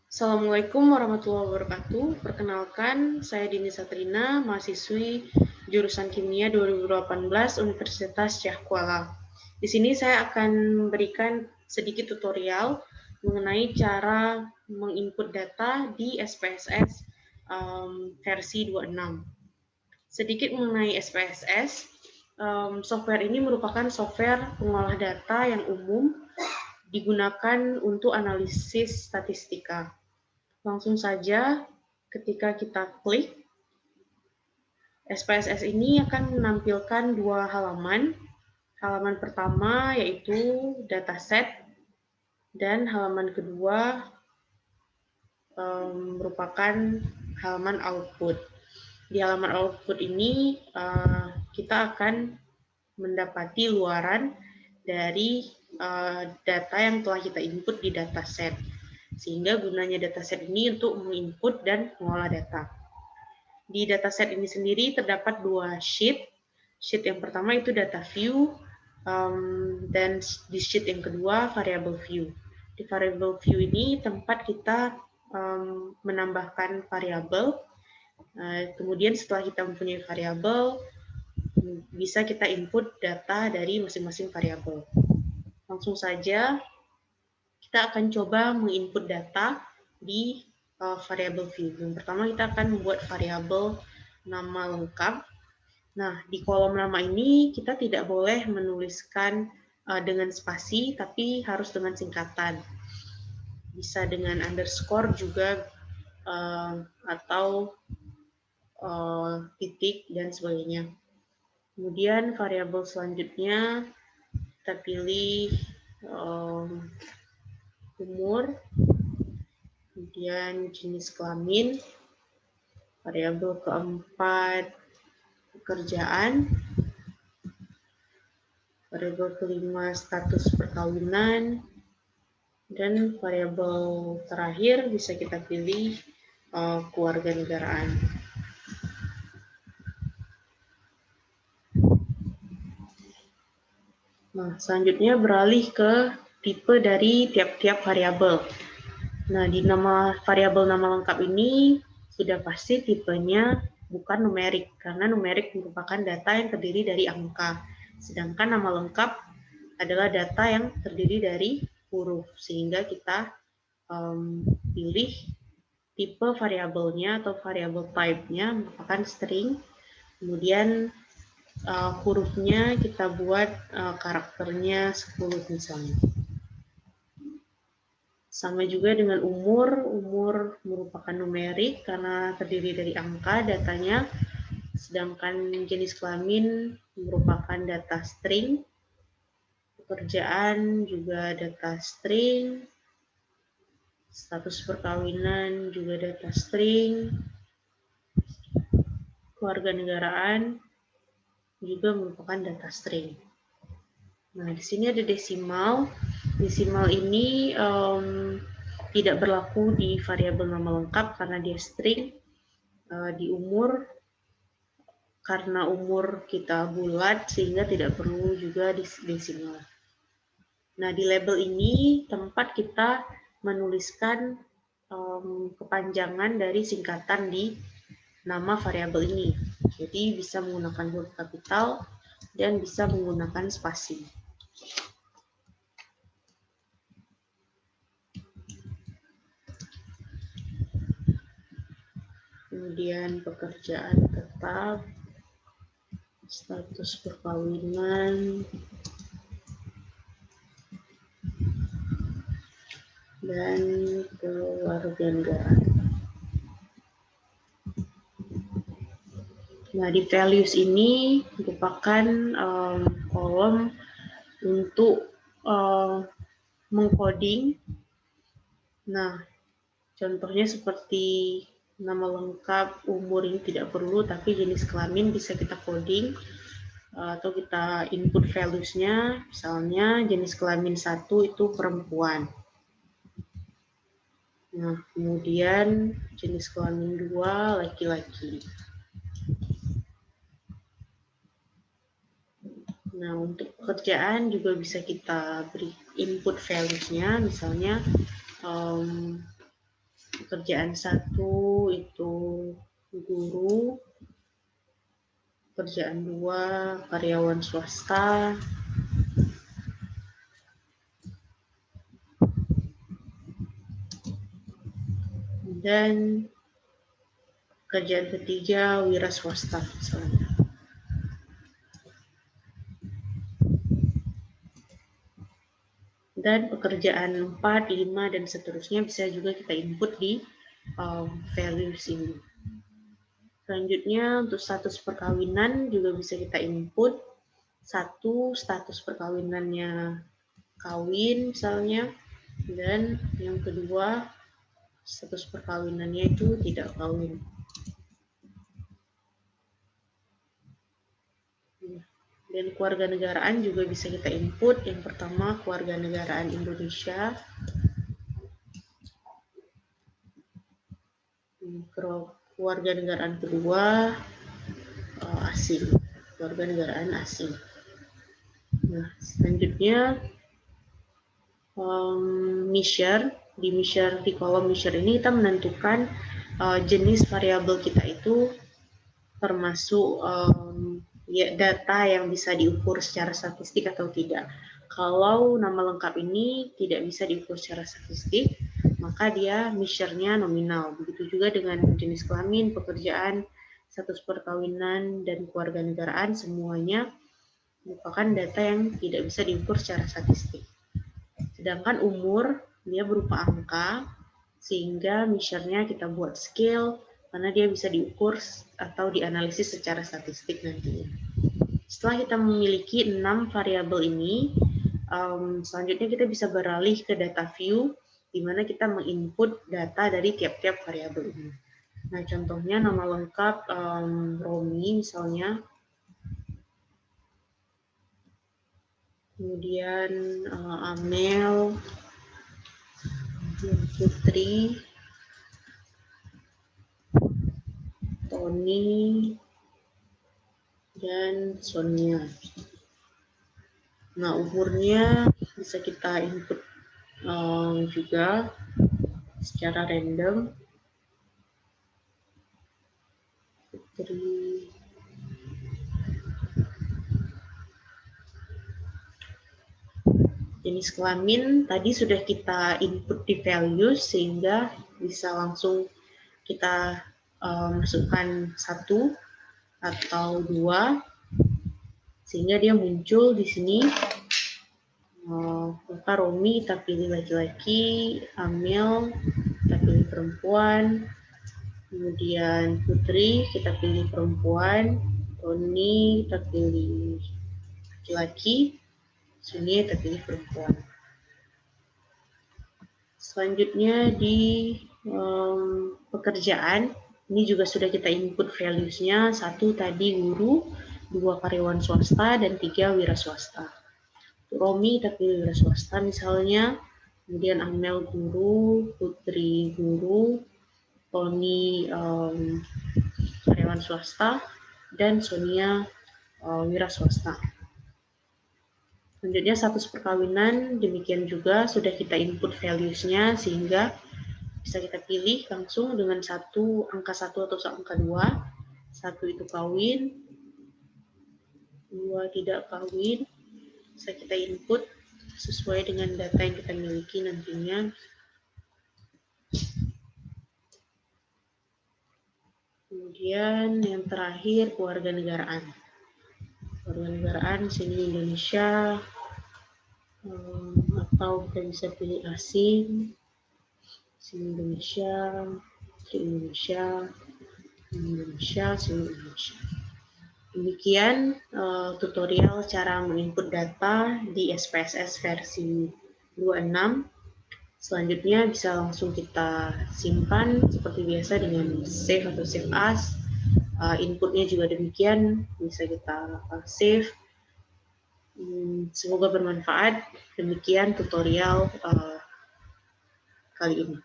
Assalamualaikum warahmatullahi wabarakatuh. Perkenalkan, saya Dini Satrina, mahasiswi jurusan Kimia 2018 Universitas Syah Kuala. Di sini saya akan memberikan sedikit tutorial mengenai cara menginput data di SPSS versi 26. Sedikit mengenai SPSS, software ini merupakan software pengolah data yang umum digunakan untuk analisis statistika. Langsung saja ketika kita klik, SPSS ini akan menampilkan dua halaman. Halaman pertama yaitu dataset dan halaman kedua merupakan halaman output. Di halaman output ini kita akan mendapati luaran dari data yang telah kita input di dataset. Sehingga gunanya dataset ini untuk menginput dan mengolah data. Di dataset ini sendiri terdapat dua sheet. Sheet yang pertama itu data view, dan di sheet yang kedua variable view. Di variable view ini tempat kita menambahkan variabel. Kemudian setelah kita mempunyai variabel, bisa kita input data dari masing-masing variabel. Langsung saja kita akan coba menginput data di variable view. Yang pertama kita akan membuat variabel nama lengkap. Nah, di kolom nama ini kita tidak boleh menuliskan dengan spasi, tapi harus dengan singkatan. Bisa dengan underscore juga, atau titik dan sebagainya. Kemudian variabel selanjutnya kita pilih umur, kemudian jenis kelamin, variabel keempat pekerjaan, variabel kelima status perkawinan, dan variabel terakhir bisa kita pilih kewarganegaraan. Nah, selanjutnya beralih ke tipe dari tiap-tiap variabel. Nah, di nama variabel nama lengkap ini sudah pasti tipenya bukan numerik, karena numerik merupakan data yang terdiri dari angka. Sedangkan nama lengkap adalah data yang terdiri dari huruf, sehingga kita pilih tipe variabelnya atau variabel type-nya merupakan string. Kemudian hurufnya kita buat karakternya 10 misalnya. Sama juga dengan umur merupakan numerik karena terdiri dari angka datanya, sedangkan jenis kelamin merupakan data string, pekerjaan juga data string, status perkawinan juga data string, kewarganegaraan juga merupakan data string. Nah, di sini ada desimal. Desimal ini tidak berlaku di variabel nama lengkap karena dia string. Di umur, karena umur kita bulat sehingga tidak perlu juga desimal. Nah, di label ini tempat kita menuliskan kepanjangan dari singkatan di nama variabel ini. Jadi bisa menggunakan huruf kapital dan bisa menggunakan spasi. Kemudian pekerjaan tetap, status perkawinan, dan kewarganegaraan. Nah, di values ini merupakan kolom untuk mengcoding. Nah, contohnya seperti nama lengkap, umur ini tidak perlu, tapi jenis kelamin bisa kita coding atau kita input values-nya. Misalnya jenis kelamin 1 itu perempuan. Nah, kemudian jenis kelamin 2 laki-laki. Nah, untuk pekerjaan juga bisa kita beri input values-nya, misalnya pekerjaan 1 itu guru, pekerjaan 2 karyawan swasta, dan pekerjaan ketiga wira swasta misalnya. Dan pekerjaan 4, 5, dan seterusnya bisa juga kita input di values ini. Selanjutnya untuk status perkawinan juga bisa kita input. 1, status perkawinannya kawin misalnya, dan yang kedua status perkawinannya itu tidak kawin. Dan kewarganegaraan juga bisa kita input. Yang pertama kewarganegaraan Indonesia, kewarganegaraan kedua asing, kewarganegaraan asing. Nah, selanjutnya measure. Di kolom measure ini kita menentukan jenis variabel kita itu termasuk data yang bisa diukur secara statistik atau tidak. Kalau nama lengkap ini tidak bisa diukur secara statistik, maka dia measure-nya nominal. Begitu juga dengan jenis kelamin, pekerjaan, status perkawinan, dan kewarganegaraan, semuanya merupakan data yang tidak bisa diukur secara statistik. Sedangkan umur, dia berupa angka, sehingga measure-nya kita buat scale, karena dia bisa diukur atau dianalisis secara statistik nantinya. Setelah kita memiliki 6 variabel ini, selanjutnya kita bisa beralih ke data view, di mana kita menginput data dari tiap-tiap variabel ini. Nah, contohnya nama lengkap Romi misalnya, kemudian Amel, Putri, Tony, dan Sonia. Nah, umurnya bisa kita input juga secara random. Putri, jenis kelamin tadi sudah kita input di values, sehingga bisa langsung kita masukkan 1 atau 2, sehingga dia muncul di sini. Maka Romi kita pilih laki-laki, Amel kita pilih perempuan, kemudian Putri kita pilih perempuan, Tony kita pilih laki-laki, Sonia kita pilih perempuan. Selanjutnya di pekerjaan, ini juga sudah kita input values-nya. 1 tadi guru, 2 karyawan swasta, dan 3 wira swasta. Romi kita pilih wira swasta misalnya, kemudian Amel guru, Putri guru, Tony karyawan swasta, dan Sonia wira swasta. Selanjutnya status perkawinan, demikian juga sudah kita input values-nya, sehingga bisa kita pilih langsung dengan angka 1 atau angka 2. 1 itu kawin, 2 tidak kawin, bisa kita input sesuai dengan data yang kita miliki nantinya. Kemudian yang terakhir kewarganegaraan. Kewarganegaraan sini Indonesia, atau kita bisa pilih asing, sini Indonesia, Indonesia, sini Indonesia. Demikian tutorial cara menginput data di SPSS versi 26. Selanjutnya bisa langsung kita simpan seperti biasa dengan save atau save as. Inputnya juga demikian, bisa kita save. Semoga bermanfaat. Demikian tutorial kali ini.